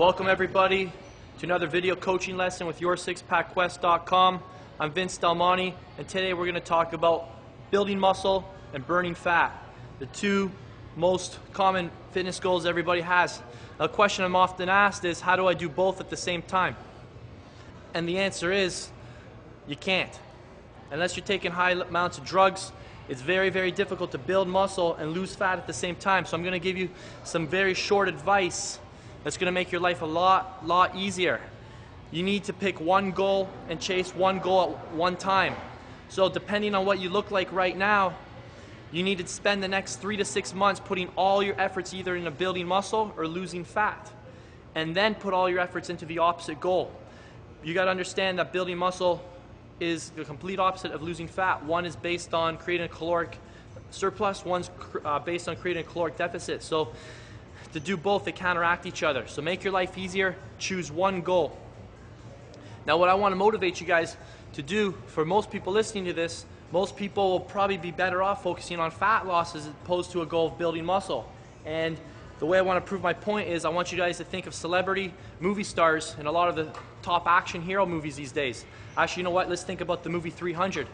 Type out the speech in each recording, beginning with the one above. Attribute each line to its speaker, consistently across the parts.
Speaker 1: Welcome everybody to another video coaching lesson with YourSixPackQuest.com. I'm Vince Delmonte, and today we're going to talk about building muscle and burning fat, the two most common fitness goals everybody has. A question I'm often asked is, how do I do both at the same time? And the answer is, you can't. Unless you're taking high amounts of drugs, it's very, very difficult to build muscle and lose fat at the same time. So I'm going to give you some very short advice that's going to make your life a lot easier. You need to pick one goal and chase one goal at one time. So depending on what you look like right now, you need to spend the next 3 to 6 months putting all your efforts either into building muscle or losing fat. And then put all your efforts into the opposite goal. You got to understand that building muscle is the complete opposite of losing fat. One is based on creating a caloric surplus, one's based on creating a caloric deficit. So to do both, they counteract each other. So make your life easier, choose one goal. Now what I want to motivate you guys to do, for most people listening to this, most people will probably be better off focusing on fat loss as opposed to a goal of building muscle. And the way I want to prove my point is I want you guys to think of celebrity movie stars and a lot of the top action hero movies these days. Actually, you know what? Let's think about the movie 300.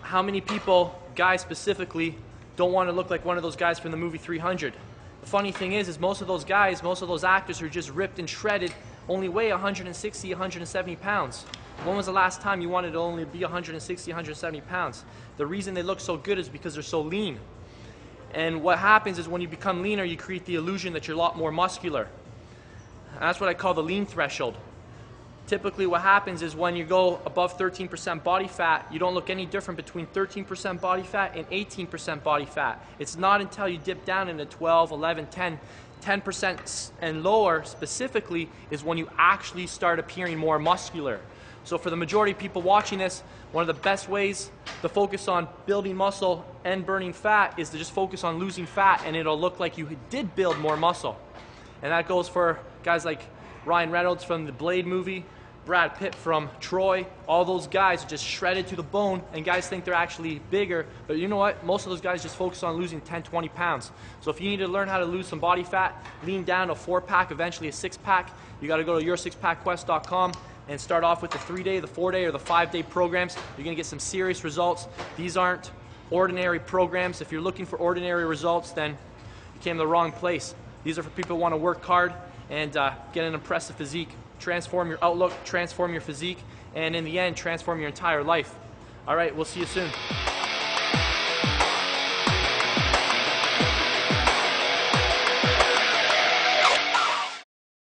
Speaker 1: How many people, guys specifically, don't want to look like one of those guys from the movie 300? The funny thing is most of those guys, most of those actors who are just ripped and shredded only weigh 160, 170 pounds. When was the last time you wanted to only be 160, 170 pounds? The reason they look so good is because they're so lean. And what happens is when you become leaner, you create the illusion that you're a lot more muscular. And that's what I call the lean threshold. Typically what happens is when you go above 13% body fat, you don't look any different between 13% body fat and 18% body fat. It's not until you dip down into 12, 11, 10% and lower specifically is when you actually start appearing more muscular. So for the majority of people watching this, one of the best ways to focus on building muscle and burning fat is to just focus on losing fat, and it'll look like you did build more muscle. And that goes for guys like Ryan Reynolds from the Blade movie, Brad Pitt from Troy. All those guys are just shredded to the bone, and guys think they're actually bigger, but you know what? Most of those guys just focus on losing 10, 20 pounds. So if you need to learn how to lose some body fat, lean down to a 4-pack, eventually a 6-pack, you got to go to YourSixPackQuest.com and start off with the 3-day, the 4-day, or the 5-day programs. You're going to get some serious results. These aren't ordinary programs. If you're looking for ordinary results, then you came to the wrong place. These are for people who want to work hard and get an impressive physique. Transform your outlook, transform your physique, and in the end, transform your entire life. All right, we'll see you soon.